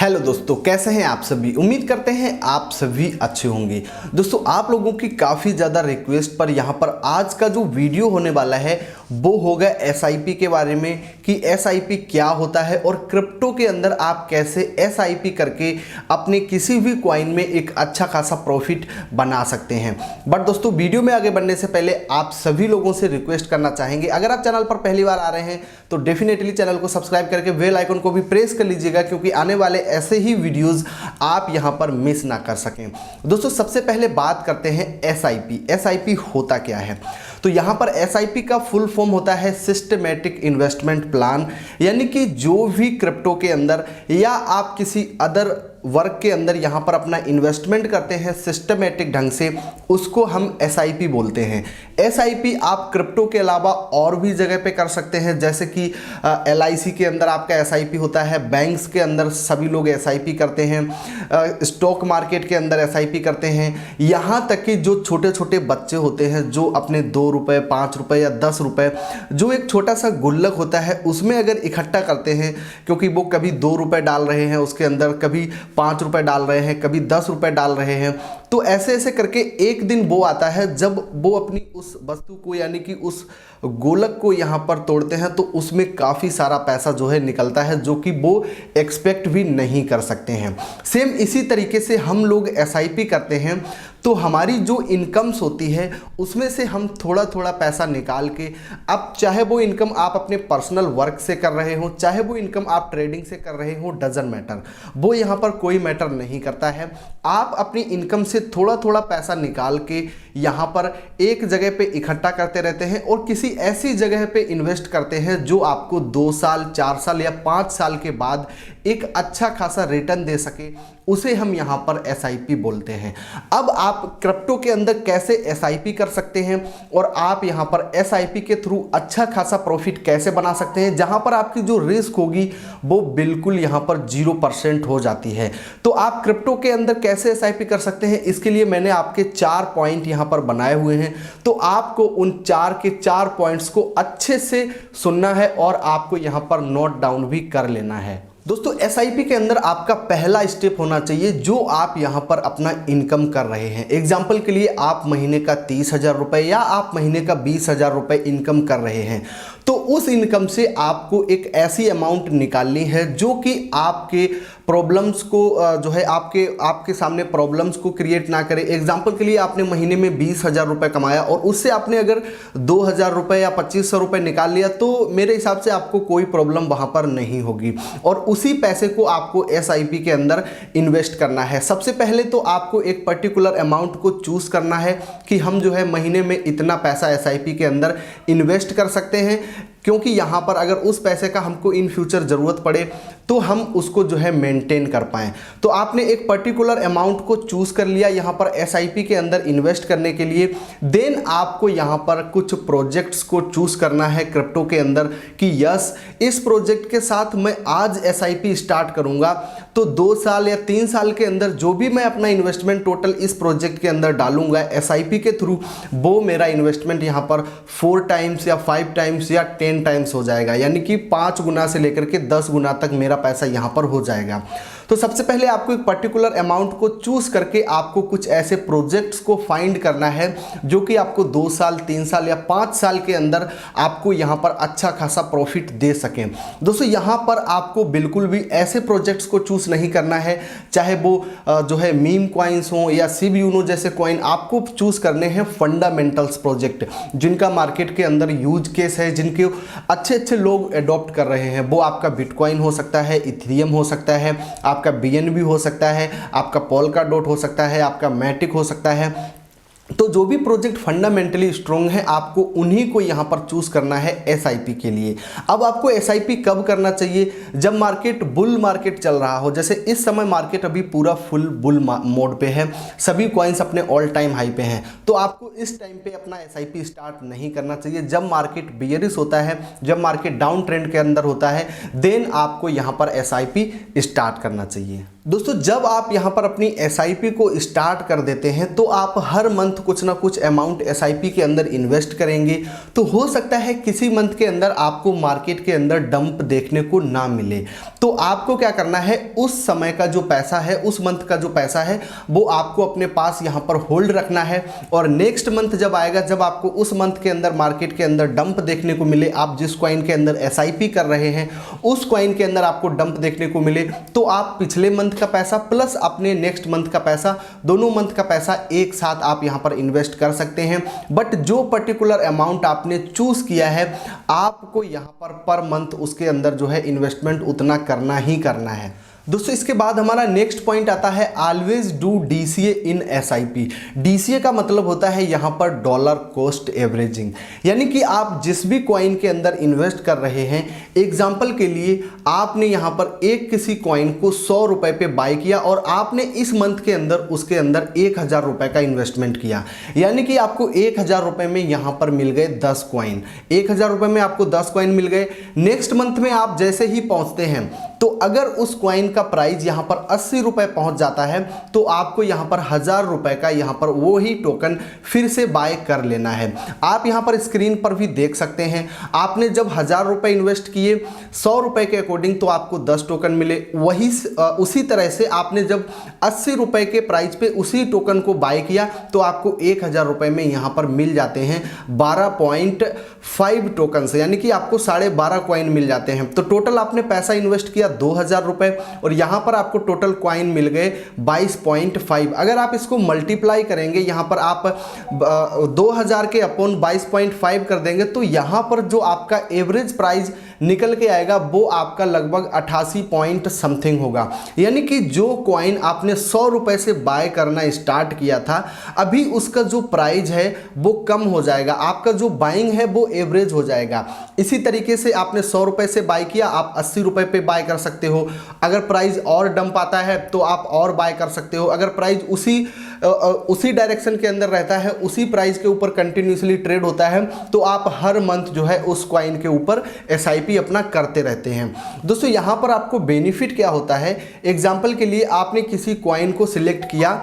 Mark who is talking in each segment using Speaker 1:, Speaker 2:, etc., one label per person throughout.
Speaker 1: Hello दोस्तों, कैसे हैं आप सभी। उम्मीद करते हैं आप सभी अच्छे होंगे। दोस्तों, आप लोगों की काफ़ी ज़्यादा रिक्वेस्ट पर यहाँ पर आज का जो वीडियो होने वाला है वो होगा एसआईपी के बारे में कि एसआईपी क्या होता है और क्रिप्टो के अंदर आप कैसे एसआईपी करके अपने किसी भी कॉइन में एक अच्छा खासा प्रॉफिट बना सकते हैं। बट दोस्तों, वीडियो में आगे बढ़ने से पहले आप सभी लोगों से रिक्वेस्ट करना चाहेंगे, अगर आप चैनल पर पहली बार आ रहे हैं तो डेफिनेटली चैनल को सब्सक्राइब करके बेल आइकन को भी प्रेस कर लीजिएगा, क्योंकि आने वाले ऐसे ही वीडियोस आप यहां पर मिस ना कर सकें। दोस्तों, सबसे पहले बात करते हैं एसआईपी। एसआईपी होता क्या है? तो यहां पर एसआईपी का फुल फॉर्म होता है सिस्टमैटिक इन्वेस्टमेंट प्लान, यानी कि जो भी क्रिप्टो के अंदर या आप किसी अदर वर्क के अंदर यहां पर अपना इन्वेस्टमेंट करते हैं सिस्टमैटिक ढंग से, उसको हम एसआईपी बोलते हैं। एसआईपी आप क्रिप्टो के अलावा और भी जगह पे कर सकते हैं, जैसे कि एलआईसी के अंदर आपका एसआईपी होता है, बैंक्स के अंदर सभी लोग एसआईपी करते हैं, स्टॉक मार्केट के अंदर एसआईपी करते हैं, यहाँ तक कि जो छोटे छोटे बच्चे होते हैं जो अपने 2 रुपये 5 रुपये या 10 रुपये जो एक छोटा सा गुल्लक होता है उसमें अगर इकट्ठा करते हैं, क्योंकि वो कभी 2 रुपये डाल रहे हैं उसके अंदर, कभी 5 रुपये डाल रहे हैं, कभी 10 रुपये डाल रहे हैं, तो ऐसे ऐसे करके एक दिन वो आता है जब वो अपनी उस वस्तु को यानी कि उस गोलक को यहाँ पर तोड़ते हैं तो उसमें काफ़ी सारा पैसा जो है निकलता है, जो कि वो एक्सपेक्ट भी नहीं कर सकते हैं। सेम इसी तरीके से हम लोग एसआईपी करते हैं तो हमारी जो इनकम्स होती है उसमें से हम थोड़ा थोड़ा पैसा निकाल के, अब चाहे वो इनकम आप अपने पर्सनल वर्क से कर रहे हो, चाहे वो इनकम आप ट्रेडिंग से कर रहे हो, डजंट मैटर, वो यहाँ पर कोई मैटर नहीं करता है। आप अपनी इनकम से थोड़ा थोड़ा पैसा निकाल के यहाँ पर एक जगह पे इकट्ठा करते रहते हैं और किसी ऐसी जगह पे इन्वेस्ट करते हैं जो आपको 2 साल 4 साल या 5 साल के बाद एक अच्छा खासा रिटर्न दे सके, उसे हम यहाँ पर एसआईपी बोलते हैं। अब आप क्रिप्टो के अंदर कैसे एसआईपी कर सकते हैं और आप यहाँ पर एसआईपी के थ्रू अच्छा खासा प्रॉफिट कैसे बना सकते हैं, जहाँ पर आपकी जो रिस्क होगी वो बिल्कुल यहाँ पर 0% हो जाती है। तो आप क्रिप्टो के अंदर कैसे एसआईपी कर सकते हैं, इसके लिए मैंने आपके 4 पॉइंट यहाँ पर बनाए हुए हैं। तो आपको उन 4 के 4 पॉइंट्स को अच्छे से सुनना है और आपको यहाँ पर नोट डाउन भी कर लेना है। दोस्तों, एसआईपी के अंदर आपका पहला स्टेप होना चाहिए जो आप यहाँ पर अपना इनकम कर रहे हैं। एग्जाम्पल के लिए आप महीने का 30,000 रुपये या आप महीने का 20,000 रुपये इनकम कर रहे हैं, तो उस इनकम से आपको एक ऐसी अमाउंट निकालनी है जो कि आपके प्रॉब्लम्स को जो है आपके सामने प्रॉब्लम्स को क्रिएट ना करे। एग्जाम्पल के लिए आपने महीने में 20,000 रुपये कमाया और उससे आपने अगर 2,000 रुपये या 2,500 रुपये निकाल लिया तो मेरे हिसाब से आपको कोई प्रॉब्लम वहाँ पर नहीं होगी और उसी पैसे को आपको एसआईपी के अंदर इन्वेस्ट करना है। सबसे पहले तो आपको एक पर्टिकुलर अमाउंट को चूज़ करना है कि हम जो है महीने में इतना पैसा एसआईपी के अंदर इन्वेस्ट कर सकते हैं, क्योंकि यहाँ पर अगर उस पैसे का हमको इन फ्यूचर ज़रूरत पड़े तो हम उसको जो है मेंटेन कर पाएँ। तो आपने एक पर्टिकुलर अमाउंट को चूज़ कर लिया यहाँ पर एसआईपी के अंदर इन्वेस्ट करने के लिए। देन आपको यहाँ पर कुछ प्रोजेक्ट्स को चूज़ करना है क्रिप्टो के अंदर कि यस, इस प्रोजेक्ट के साथ मैं आज एसआईपी स्टार्ट करूँगा तो 2 साल या 3 साल के अंदर जो भी मैं अपना इन्वेस्टमेंट टोटल इस प्रोजेक्ट के अंदर डालूंगा एसआईपी के थ्रू, वो मेरा इन्वेस्टमेंट यहाँ पर 4 टाइम्स या 5 टाइम्स या 10 टाइम्स हो जाएगा, यानी कि 5 गुना से लेकर के 10 गुना तक मेरा पैसा यहाँ पर हो जाएगा। तो सबसे पहले आपको एक पर्टिकुलर अमाउंट को चूज करके आपको कुछ ऐसे प्रोजेक्ट्स को फाइंड करना है जो कि आपको 2 साल 3 साल या 5 साल के अंदर आपको यहाँ पर अच्छा खासा प्रॉफिट दे सकें। दोस्तों, यहाँ पर आपको बिल्कुल भी ऐसे प्रोजेक्ट्स को चूज नहीं करना है, चाहे वो जो है मीम कॉइन्स हो या सिब यूनो जैसे कॉइन, आपको चूज करने हैं फंडामेंटल्स प्रोजेक्ट जिनका मार्केट के अंदर यूज केस है, जिनके अच्छे लोग अडॉप्ट कर रहे हैं। वो आपका बिटकॉइन हो सकता है, इथेरियम हो सकता है, आपका बीएनबी हो सकता है, आपका पोल्काडॉट हो सकता है, आपका मैटिक हो सकता है। तो जो भी प्रोजेक्ट फंडामेंटली स्ट्रॉन्ग है आपको उन्हीं को यहाँ पर चूज करना है एसआईपी के लिए। अब आपको एसआईपी कब करना चाहिए? जब मार्केट बुल मार्केट चल रहा हो। जैसे इस समय मार्केट अभी पूरा फुल बुल मोड पे है, सभी कॉइन्स अपने ऑल टाइम हाई पे हैं, तो आपको इस टाइम पे अपना एसआईपी स्टार्ट नहीं करना चाहिए। जब मार्केट बियरिश होता है, जब मार्केट डाउन ट्रेंड के अंदर होता है, देन आपको यहाँ पर एसआईपी स्टार्ट करना चाहिए। दोस्तों, जब आप यहाँ पर अपनी एसआईपी को स्टार्ट कर देते हैं तो आप हर मंथ मंथ कुछ ना कुछ अमाउंट एसआईपी के अंदर इन्वेस्ट करेंगे तो हो सकता है किसी मंथ के अंदर आपको मार्केट के अंदर डंप देखने को ना मिले। तो आपको क्या करना है, उस समय का जो पैसा है, उस मंथ का जो पैसा है वो आपको अपने पास यहाँ पर होल्ड रखना है। और नेक्स्ट मंथ जब आएगा, जब आपको उस मंथ के अंदर मार्केट के अंदर डंप देखने को मिले, आप जिस कॉइन के अंदर एसआईपी कर रहे हैं उस कॉइन के अंदर आपको डंप देखने को मिले, तो आप पिछले मंथ का पैसा प्लस अपने नेक्स्ट मंथ का पैसा, दोनों मंथ का पैसा एक साथ आप यहां पर इन्वेस्ट कर सकते हैं। बट जो पर्टिकुलर अमाउंट आपने चूज किया है आपको यहां पर मंथ उसके अंदर जो है इन्वेस्टमेंट उतना करना ही करना है। दोस्तों इसके बाद हमारा नेक्स्ट पॉइंट आता है always do DCA in SIP. DCA का मतलब होता है यहाँ पर डॉलर कॉस्ट एवरेजिंग, यानी कि आप जिस भी कॉइन के अंदर इन्वेस्ट कर रहे हैं, एग्जांपल के लिए आपने यहाँ पर एक किसी कॉइन को 100 रुपए पे बाय किया और आपने इस मंथ के अंदर उसके अंदर 1000 रुपए का इन्वेस्टमेंट किया, यानी कि आपको 1000 रुपए में यहाँ पर मिल गए 10 कॉइन। 1000 रुपए में आपको 10 कॉइन मिल गए। नेक्स्ट मंथ में आप जैसे ही पहुंचते हैं तो अगर उस कॉइन का प्राइस यहां पर 80 रुपए पहुंच जाता है तो आपको यहां पर 1000 रुपए का यहां पर वो ही टोकन फिर से बाय कर लेना है। आप यहां पर स्क्रीन पर भी देख सकते हैं, आपने जब 1000 रुपए इन्वेस्ट किए 100 रुपए के अकॉर्डिंग तो आपको 10 टोकन मिले। वही उसी तरह से आपने जब 80 रुपए के प्राइस पे उसी टोकन को बाय किया तो आपको 1000 रुपए में यहां पर मिल जाते हैं 12.5 टोकन से, यानी कि आपको 12.5 कॉइन मिल जाते हैं। तो टोटल आपने पैसा इन्वेस्ट किया 2000 रुपए और यहां पर आपको टोटल कॉइन मिल गए 22.5। अगर आप इसको मल्टीप्लाई करेंगे, यहां पर आप 2000 के अपॉन 22.5 कर देंगे तो यहां पर जो आपका एवरेज प्राइस निकल के आएगा वो आपका लगभग 88 पॉइंट समथिंग होगा। यानी कि जो कॉइन आपने 100 रुपए से बाय करना स्टार्ट किया था, अभी उसका जो प्राइस है वो कम हो जाएगा, आपका जो बाइंग है वो एवरेज हो जाएगा। इसी तरीके से आपने 100 रुपए से बाय किया, आप 80 रुपए पे बाय कर सकते हो। अगर प्राइस और डंप आता है तो आप और बाय कर सकते हो। अगर प्राइस उसी डायरेक्शन के अंदर रहता है, उसी प्राइस के ऊपर कंटिन्यूसली ट्रेड होता है तो आप हर मंथ जो है उस कॉइन के ऊपर एसआईपी अपना करते रहते हैं। दोस्तों यहाँ पर आपको बेनिफिट क्या होता है, एग्जांपल के लिए आपने किसी कॉइन को सिलेक्ट किया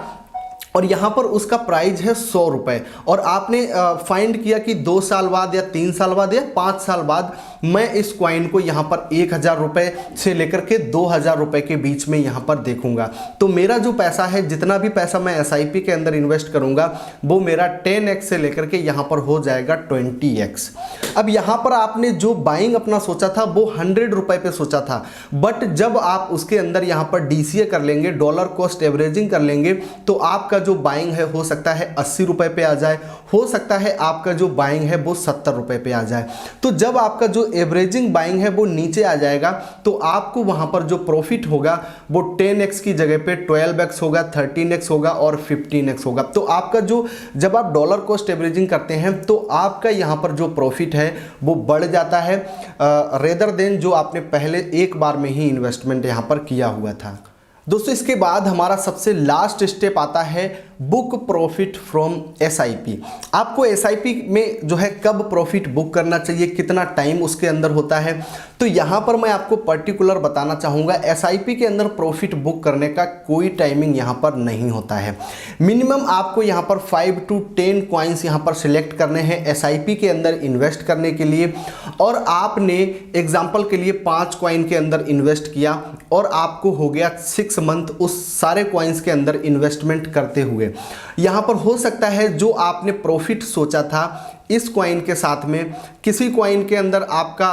Speaker 1: और यहाँ पर उसका प्राइस है 100 रुपए और आपने फाइंड किया कि 2 साल बाद या 3 साल बाद या 5 साल बाद मैं इस कॉइन को यहाँ पर 1000 रुपए से लेकर के 2000 रुपए के बीच में यहाँ पर देखूंगा, तो मेरा जो पैसा है, जितना भी पैसा मैं एसआईपी के अंदर इन्वेस्ट करूंगा वो मेरा 10x से लेकर के यहाँ पर हो जाएगा 20x। अब यहाँ पर आपने जो बाइंग अपना सोचा था वो 100 रुपए पे सोचा था, बट जब आप उसके अंदर यहाँ पर डीसीए कर लेंगे, डॉलर कॉस्ट एवरेजिंग कर लेंगे, तो आपका जो बाइंग है हो सकता है 80 रुपए पे आ जाए, हो सकता है आपका जो बाइंग है वो 70 रुपए पे आ जाए। तो जब आपका जो एवरेजिंग बाइंग है वो नीचे आ जाएगा तो आपको वहां पर जो प्रॉफिट होगा वो 10x की जगह पे 12x होगा, 13x होगा और 15x होगा। तो आपका जो, जब आप डॉलर कॉस्ट एवरेजिंग करते हैं तो आपका यहां पर जो प्रॉफिट है वो बढ़ जाता है रेदर देन जो आपने पहले एक बार में ही इन्वेस्टमेंट यहां पर किया हुआ था। दोस्तों इसके बाद हमारा सबसे लास्ट स्टेप आता है बुक प्रॉफिट फ्रॉम एसआईपी। आपको एसआईपी में जो है कब प्रॉफिट बुक करना चाहिए, कितना टाइम उसके अंदर होता है, तो यहाँ पर मैं आपको पर्टिकुलर बताना चाहूँगा। एसआईपी के अंदर प्रॉफिट बुक करने का कोई टाइमिंग यहाँ पर नहीं होता है। मिनिमम आपको यहाँ पर 5 to 10 कॉइन्स यहाँ पर सिलेक्ट करने हैं एसआईपी के अंदर इन्वेस्ट करने के लिए, और आपने एग्जाम्पल के लिए 5 कॉइन के अंदर इन्वेस्ट किया और आपको हो गया 6 मंथ उस सारे कॉइन्स के अंदर इन्वेस्टमेंट करते हुए। यहां पर हो सकता है जो आपने प्रॉफिट सोचा था इस कॉइन के साथ में, किसी कॉइन के अंदर आपका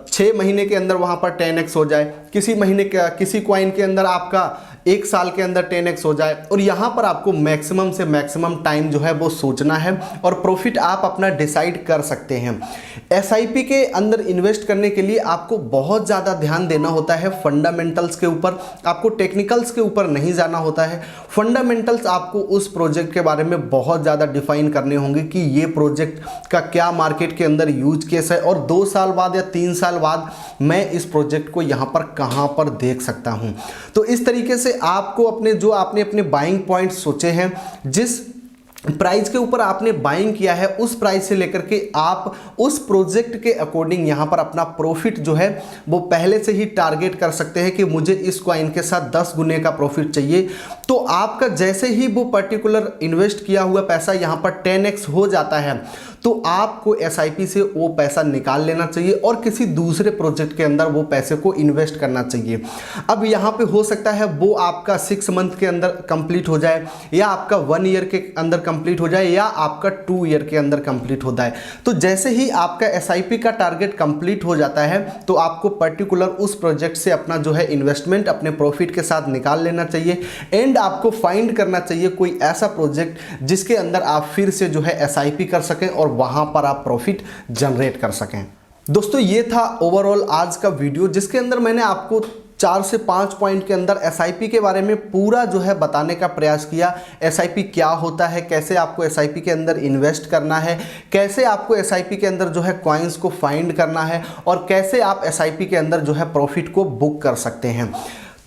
Speaker 1: 6 महीने के अंदर वहां पर 10x हो जाए, किसी कॉइन के अंदर आपका 1 साल के अंदर 10x हो जाए, और यहाँ पर आपको मैक्सिमम से मैक्सिमम टाइम जो है वो सोचना है और प्रॉफिट आप अपना डिसाइड कर सकते हैं। एसआईपी के अंदर इन्वेस्ट करने के लिए आपको बहुत ज़्यादा ध्यान देना होता है फंडामेंटल्स के ऊपर, आपको टेक्निकल्स के ऊपर नहीं जाना होता है। फंडामेंटल्स आपको उस प्रोजेक्ट के बारे में बहुत ज़्यादा डिफाइन करने होंगे कि ये प्रोजेक्ट का क्या मार्केट के अंदर यूज केस है और 2 साल बाद या 3 साल बाद मैं इस प्रोजेक्ट को यहाँ पर कहाँ पर देख सकता हूँ। तो इस तरीके से आपको अपने जो आपने अपने बाइंग पॉइंट्स सोचे हैं, जिस प्राइस के ऊपर आपने बाइंग किया है, उस प्राइस से लेकर के आप उस प्रोजेक्ट के अकॉर्डिंग यहाँ पर अपना प्रॉफिट जो है वो पहले से ही टारगेट कर सकते हैं कि मुझे इस कॉइन के साथ 10 गुने का प्रॉफिट चाहिए। तो आपका जैसे ही वो पर्टिकुलर इन्वेस्ट किया हुआ पैसा यहाँ पर 10x हो जाता है तो आपको SIP से वो पैसा निकाल लेना चाहिए और किसी दूसरे प्रोजेक्ट के अंदर वो पैसे को इन्वेस्ट करना चाहिए। अब यहाँ पे हो सकता है वो आपका 6 मंथ के अंदर कंप्लीट हो जाए, या आपका 1 ईयर के अंदर कंप्लीट हो जाए, या आपका 2 ईयर के अंदर कंप्लीट हो जाए। तो जैसे ही आपका SIP का टारगेट कंप्लीट हो जाता है तो आपको पर्टिकुलर उस प्रोजेक्ट से अपना जो है इन्वेस्टमेंट अपने प्रॉफिट के साथ निकाल लेना चाहिए एंड आपको फाइंड करना चाहिए कोई ऐसा प्रोजेक्ट जिसके अंदर आप फिर से जो है SIP कर सकें और वहां पर आप प्रॉफिट जनरेट कर सकें। दोस्तों ये था ओवरऑल आज का वीडियो, जिसके अंदर मैंने आपको 4 से 5 पॉइंट के अंदर SIP के बारे में पूरा जो है बताने का प्रयास किया। SIP क्या होता है, कैसे आपको SIP के अंदर इन्वेस्ट करना है, कैसे आपको SIP के अंदर जो है कॉइन्स को फाइंड करना है और कैसे आप SIP के अंदर जो है प्रॉफिट को बुक कर सकते हैं।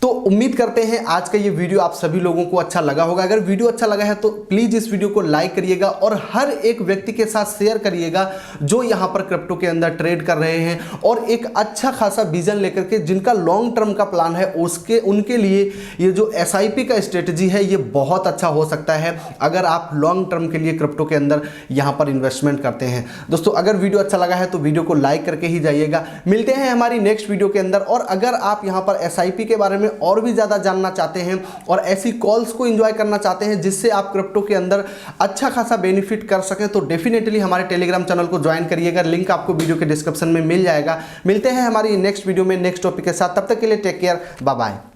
Speaker 1: तो उम्मीद करते हैं आज का ये वीडियो आप सभी लोगों को अच्छा लगा होगा। अगर वीडियो अच्छा लगा है तो प्लीज़ इस वीडियो को लाइक करिएगा और हर एक व्यक्ति के साथ शेयर करिएगा जो यहाँ पर क्रिप्टो के अंदर ट्रेड कर रहे हैं और एक अच्छा खासा विजन लेकर के, जिनका लॉन्ग टर्म का प्लान है उनके लिए ये जो SIP का स्ट्रेटजी है ये बहुत अच्छा हो सकता है अगर आप लॉन्ग टर्म के लिए क्रिप्टो के अंदर यहाँ पर इन्वेस्टमेंट करते हैं। दोस्तों अगर वीडियो अच्छा लगा है तो वीडियो को लाइक करके ही जाइएगा। मिलते हैं हमारी नेक्स्ट वीडियो के अंदर। और अगर आप यहाँ पर SIP के बारे में और भी ज़्यादा जानना चाहते हैं और ऐसी कॉल्स को एंजॉय करना चाहते हैं जिससे आप क्रिप्टो के अंदर अच्छा खासा बेनिफिट कर सकें तो डेफिनेटली हमारे टेलीग्राम चैनल को ज्वाइन करिएगा। लिंक आपको वीडियो के डिस्क्रिप्शन में मिल जाएगा। मिलते हैं हमारी नेक्स्ट वीडियो में नेक्स्ट टॉपिक के साथ। तब तक के लिए टेक केयर, बाय बाय।